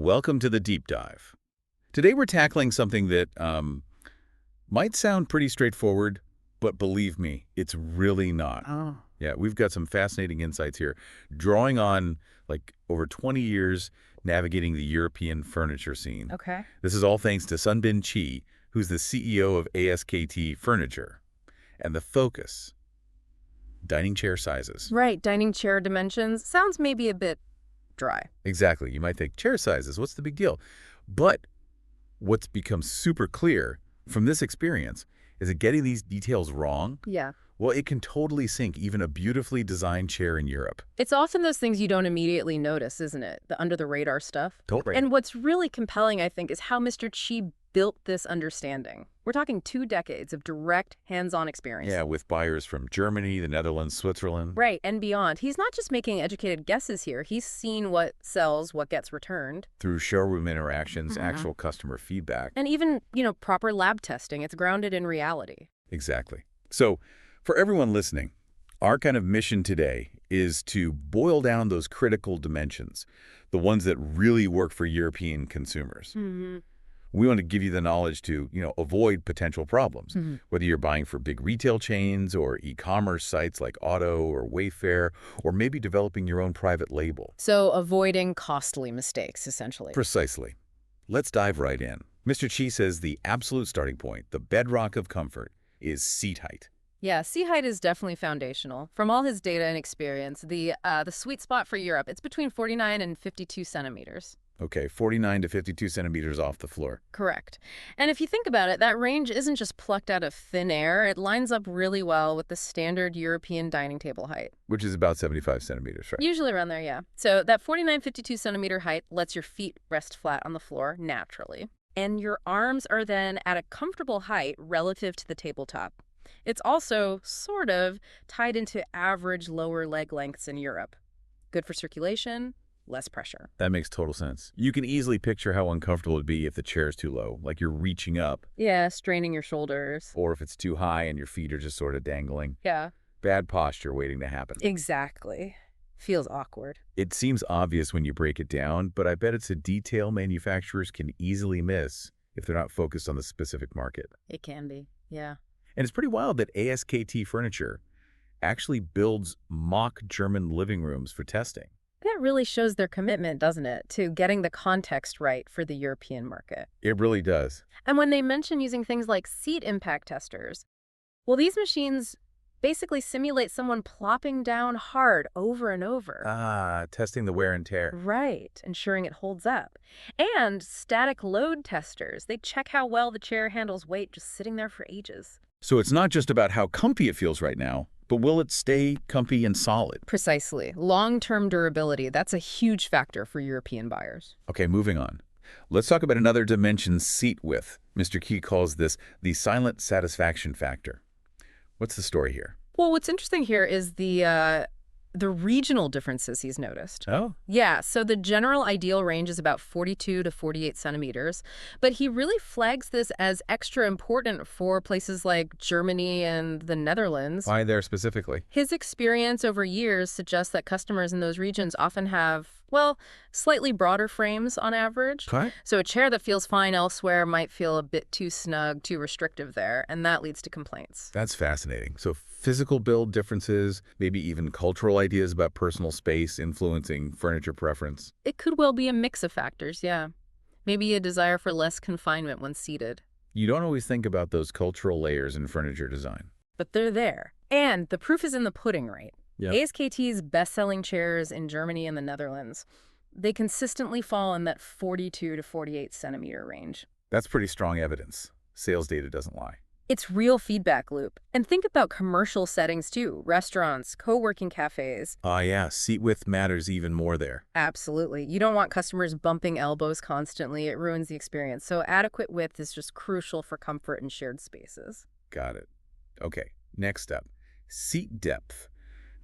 Welcome to the deep dive. Today we're tackling something that might sound pretty straightforward, but believe me, it's really not. Oh. Yeah, we've got some fascinating insights here, drawing on like over 20 years navigating the European furniture scene. Okay. This is all thanks to Sunbin Chi, who's the CEO of ASKT Furniture. And the focus, dining chair sizes. Right, dining chair dimensions. Sounds maybe a bit dry. Exactly. You might think, chair sizes, what's the big deal? But what's become super clear from this experience is that getting these details wrong, Yeah. well, it can totally sink even a beautifully designed chair in Europe. It's often those things you don't immediately notice, isn't it? The under-the-radar stuff. Totally. And what's really compelling, I think, is how Mr. Chi built this understanding. We're talking 2 decades of direct, hands-on experience. Yeah, with buyers from Germany, the Netherlands, Switzerland. Right, and beyond. He's not just making educated guesses here. He's seen what sells, what gets returned. Through showroom interactions, actual customer feedback. And even, proper lab testing. It's grounded in reality. Exactly. So, for everyone listening, our kind of mission today is to boil down those critical dimensions, the ones that really work for European consumers. Mm-hmm. We want to give you the knowledge to, avoid potential problems, whether you're buying for big retail chains or e-commerce sites like Auto or Wayfair, or maybe developing your own private label. So avoiding costly mistakes, essentially. Precisely. Let's dive right in. Mr. Chi says the absolute starting point, the bedrock of comfort, is seat height. Yeah, seat height is definitely foundational. From all his data and experience, the sweet spot for Europe, it's between 49 and 52 centimeters. Okay, 49 to 52 centimeters off the floor. Correct. And if you think about it, that range isn't just plucked out of thin air. It lines up really well with the standard European dining table height. Which is about 75 centimeters, right? Usually around there, yeah. So that 49, 52 centimeter height lets your feet rest flat on the floor naturally. And your arms are then at a comfortable height relative to the tabletop. It's also sort of tied into average lower leg lengths in Europe. Good for circulation, less pressure. That makes total sense. You can easily picture how uncomfortable it'd be if the chair is too low, like you're reaching up. Yeah, straining your shoulders. Or if it's too high and your feet are just sort of dangling. Yeah. Bad posture waiting to happen. Exactly. Feels awkward. It seems obvious when you break it down, but I bet it's a detail manufacturers can easily miss if they're not focused on the specific market. It can be, yeah. And it's pretty wild that ASKT Furniture actually builds mock German living rooms for testing. That really shows their commitment, doesn't it, to getting the context right for the European market. It really does. And when they mention using things like seat impact testers, well, these machines basically simulate someone plopping down hard over and over. Testing the wear and tear. Right, ensuring it holds up. And static load testers. They check how well the chair handles weight just sitting there for ages. So it's not just about how comfy it feels right now, but will it stay comfy and solid? Precisely. Long-term durability, that's a huge factor for European buyers. Okay, moving on. Let's talk about another dimension, seat width. Mr. Key calls this the silent satisfaction factor. What's the story here? Well, what's interesting here is the regional differences he's noticed. Oh? Yeah, so the general ideal range is about 42 to 48 centimeters, but he really flags this as extra important for places like Germany and the Netherlands. Why there specifically? His experience over years suggests that customers in those regions often have, well, slightly broader frames on average. Okay. So a chair that feels fine elsewhere might feel a bit too snug, too restrictive there, and that leads to complaints. That's fascinating. So physical build differences, maybe even cultural ideas about personal space influencing furniture preference. It could well be a mix of factors, yeah. Maybe a desire for less confinement when seated. You don't always think about those cultural layers in furniture design. But they're there. And the proof is in the pudding, right? Yep. ASKT's best-selling chairs in Germany and the Netherlands, they consistently fall in that 42 to 48 centimeter range. That's pretty strong evidence. Sales data doesn't lie. It's real feedback loop. And think about commercial settings too. Restaurants, co-working cafes. Yeah, seat width matters even more there. Absolutely. You don't want customers bumping elbows constantly. It ruins the experience. So adequate width is just crucial for comfort in shared spaces. Got it. Okay, next up, seat depth.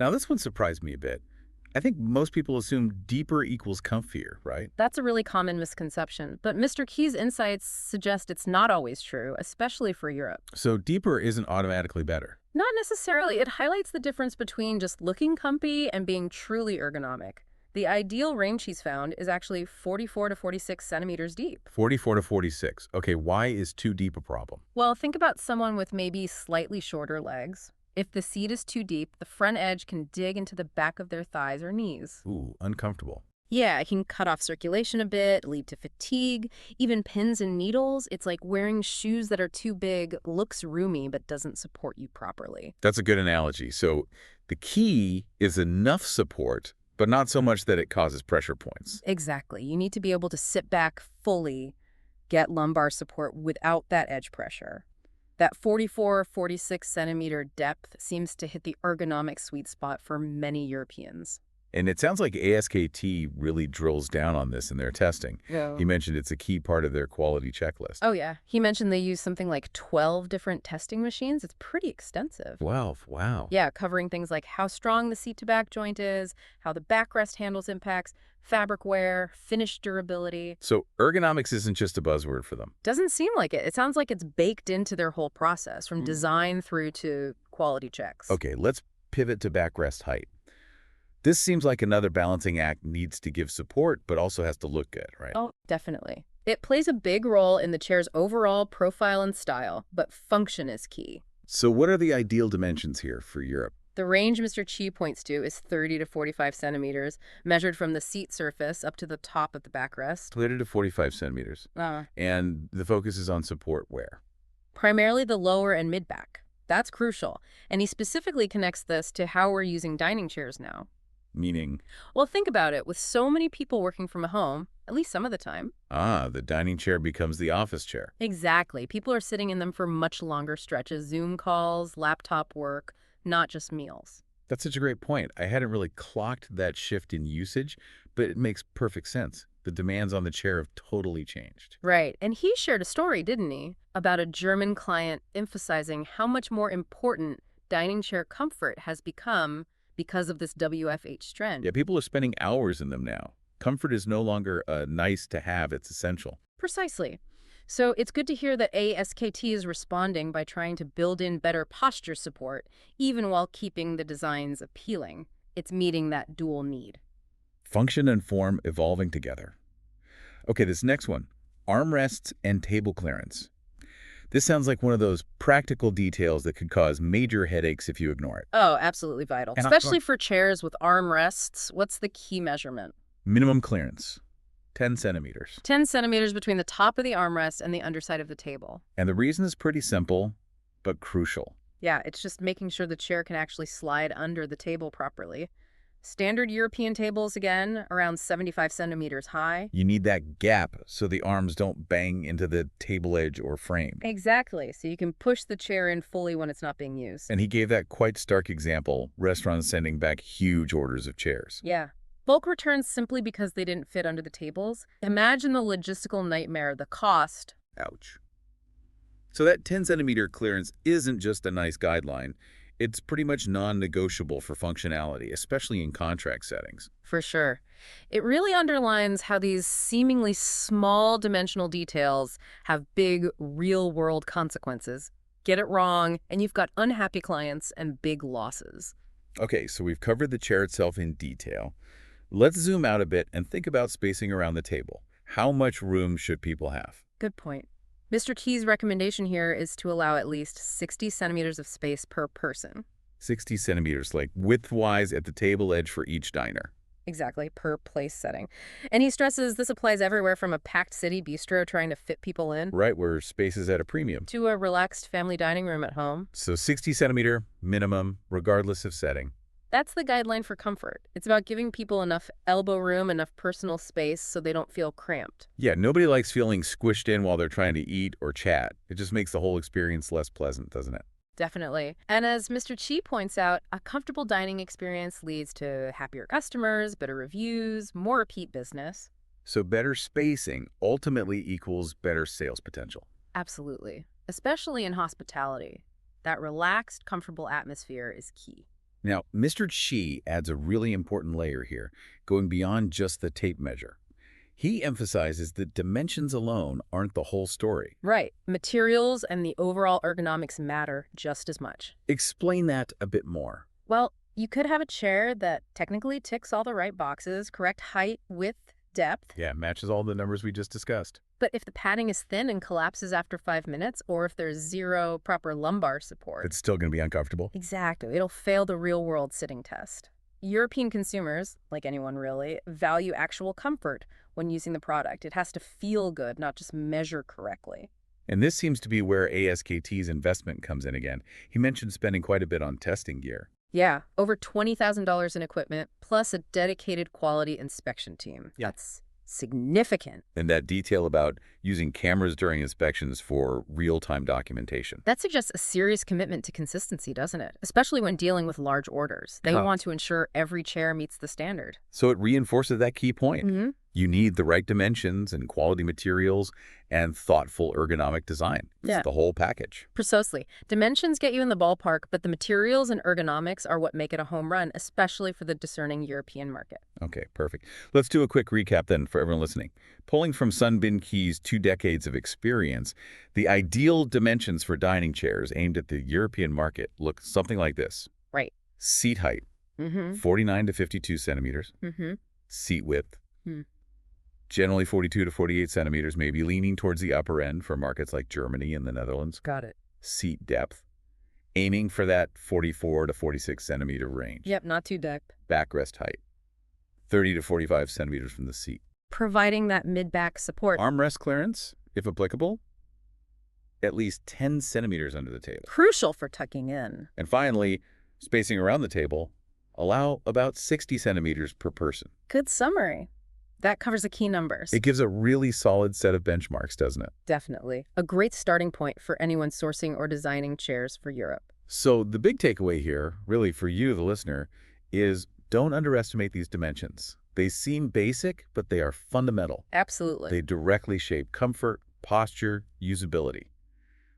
Now this one surprised me a bit. I think most people assume deeper equals comfier, right? That's a really common misconception, but Mr. Key's insights suggest it's not always true, especially for Europe. So deeper isn't automatically better. Not necessarily. It highlights the difference between just looking comfy and being truly ergonomic. The ideal range he's found is actually 44 to 46 centimeters deep. 44 to 46. Okay, why is too deep a problem? Well, think about someone with maybe slightly shorter legs. If the seat is too deep, the front edge can dig into the back of their thighs or knees. Ooh, uncomfortable. Yeah, it can cut off circulation a bit, lead to fatigue, even pins and needles. It's like wearing shoes that are too big, looks roomy, but doesn't support you properly. That's a good analogy. So the key is enough support, but not so much that it causes pressure points. Exactly. You need to be able to sit back fully, get lumbar support without that edge pressure. That 44 or 46 centimeter depth seems to hit the ergonomic sweet spot for many Europeans. And it sounds like ASKT really drills down on this in their testing. Yeah. He mentioned it's a key part of their quality checklist. Oh, yeah. He mentioned they use something like 12 different testing machines. It's pretty extensive. 12, wow. Yeah, covering things like how strong the seat-to-back joint is, how the backrest handles impacts, fabric wear, finish durability. So ergonomics isn't just a buzzword for them. Doesn't seem like it. It sounds like it's baked into their whole process, from design through to quality checks. Okay, let's pivot to backrest height. This seems like another balancing act needs to give support, but also has to look good, right? Oh, definitely. It plays a big role in the chair's overall profile and style, but function is key. So what are the ideal dimensions here for Europe? The range Mr. Chi points to is 30 to 45 centimeters, measured from the seat surface up to the top of the backrest. 30 to 45 centimeters. And the focus is on support where? Primarily the lower and mid-back. That's crucial. And he specifically connects this to how we're using dining chairs now. Meaning? Well, think about it. With so many people working from home, at least some of the time. The dining chair becomes the office chair. Exactly. People are sitting in them for much longer stretches, Zoom calls, laptop work, not just meals. That's such a great point. I hadn't really clocked that shift in usage, but it makes perfect sense. The demands on the chair have totally changed. Right. And he shared a story, didn't he, about a German client emphasizing how much more important dining chair comfort has become because of this WFH trend. Yeah, people are spending hours in them now. Comfort is no longer nice to have, it's essential. Precisely. So it's good to hear that ASKT is responding by trying to build in better posture support, even while keeping the designs appealing. It's meeting that dual need. Function and form evolving together. Okay, this next one, armrests and table clearance. This sounds like one of those practical details that could cause major headaches if you ignore it. Oh, absolutely vital. Especially for chairs with armrests. What's the key measurement? Minimum clearance, 10 centimeters. 10 centimeters between the top of the armrest and the underside of the table. And the reason is pretty simple, but crucial. Yeah, it's just making sure the chair can actually slide under the table properly. Standard European tables, again, around 75 centimeters high. You need that gap so the arms don't bang into the table edge or frame. Exactly, so you can push the chair in fully when it's not being used. And he gave that quite stark example, restaurants sending back huge orders of chairs. Yeah. Bulk returns simply because they didn't fit under the tables. Imagine the logistical nightmare, the cost. Ouch. So that 10-centimeter clearance isn't just a nice guideline. It's pretty much non-negotiable for functionality, especially in contract settings. For sure. It really underlines how these seemingly small dimensional details have big, real-world consequences. Get it wrong, and you've got unhappy clients and big losses. Okay, so we've covered the chair itself in detail. Let's zoom out a bit and think about spacing around the table. How much room should people have? Good point. Mr. T's recommendation here is to allow at least 60 centimeters of space per person. 60 centimeters, like width-wise at the table edge for each diner. Exactly, per place setting. And he stresses this applies everywhere from a packed city bistro trying to fit people in. Right, where space is at a premium. To a relaxed family dining room at home. So 60 centimeter minimum, regardless of setting. That's the guideline for comfort. It's about giving people enough elbow room, enough personal space so they don't feel cramped. Yeah, nobody likes feeling squished in while they're trying to eat or chat. It just makes the whole experience less pleasant, doesn't it? Definitely. And as Mr. Chi points out, a comfortable dining experience leads to happier customers, better reviews, more repeat business. So better spacing ultimately equals better sales potential. Absolutely. Especially in hospitality. That relaxed, comfortable atmosphere is key. Now, Mr. Chi adds a really important layer here, going beyond just the tape measure. He emphasizes that dimensions alone aren't the whole story. Right. Materials and the overall ergonomics matter just as much. Explain that a bit more. Well, You could have a chair that technically ticks all the right boxes, correct height, width, depth. Yeah, matches all the numbers we just discussed. But if the padding is thin and collapses after 5 minutes, or if there's zero proper lumbar support, It's still going to be uncomfortable. exactly, it'll fail the real-world sitting test. European consumers, like anyone really, value actual comfort when using the product. It has to feel good, not just measure correctly. And this seems to be where ASKT's investment comes in again. He mentioned spending quite a bit on testing gear. Yeah, over $20,000 in equipment, plus a dedicated quality inspection team. Yeah. That's significant. And that detail about using cameras during inspections for real-time documentation. That suggests a serious commitment to consistency, doesn't it? Especially when dealing with large orders. They Huh. want to ensure every chair meets the standard. So it reinforces that key point. Mm-hmm. You need the right dimensions and quality materials and thoughtful ergonomic design. It's Yeah. the whole package. Precisely. Dimensions get you in the ballpark, but the materials and ergonomics are what make it a home run, especially for the discerning European market. Okay, perfect. Let's do a quick recap then for everyone listening. Pulling from Sunbin Key's 2 decades of experience, the ideal dimensions for dining chairs aimed at the European market look something like this. Right. Seat height, Mm-hmm. 49 to 52 centimeters. Mm-hmm. Seat width, Hmm. generally 42 to 48 centimeters, maybe leaning towards the upper end for markets like Germany and the Netherlands. Got it. Seat depth, aiming for that 44 to 46 centimeter range. Yep, not too deep. Backrest height, 30 to 45 centimeters from the seat. Providing that mid-back support. Armrest clearance, if applicable, at least 10 centimeters under the table. Crucial for tucking in. And finally, spacing around the table, allow about 60 centimeters per person. Good summary. That covers the key numbers. It gives a really solid set of benchmarks, doesn't it? Definitely. A great starting point for anyone sourcing or designing chairs for Europe. So the big takeaway here, really for you, the listener, is don't underestimate these dimensions. They seem basic, but they are fundamental. Absolutely. They directly shape comfort, posture, usability,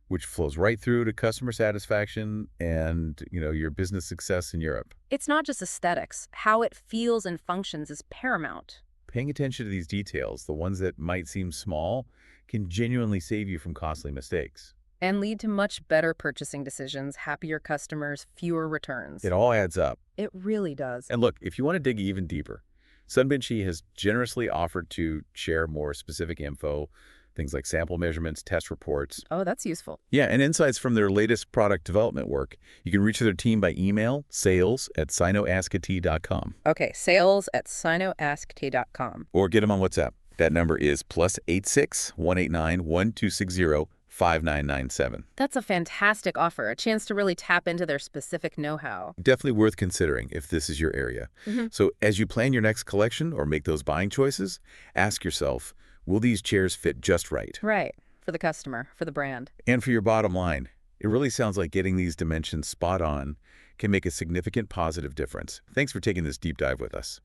which flows right through to customer satisfaction and, your business success in Europe. It's not just aesthetics. How it feels and functions is paramount. Paying attention to these details, the ones that might seem small, can genuinely save you from costly mistakes. And lead to much better purchasing decisions, happier customers, fewer returns. It all adds up. It really does. And look, if you want to dig even deeper, Sunbin has generously offered to share more specific info, things like sample measurements, test reports. Oh, that's useful. Yeah, and insights from their latest product development work. You can reach their team by email, sales@sinoaskt.com. Okay, sales@sinoaskt.com. Or get them on WhatsApp. That number is +86 189 1260 5997. That's a fantastic offer, a chance to really tap into their specific know-how. Definitely worth considering if this is your area. Mhm. So as you plan your next collection or make those buying choices, ask yourself, will these chairs fit just right? Right, for the customer, for the brand. And for your bottom line, it really sounds like getting these dimensions spot on can make a significant positive difference. Thanks for taking this deep dive with us.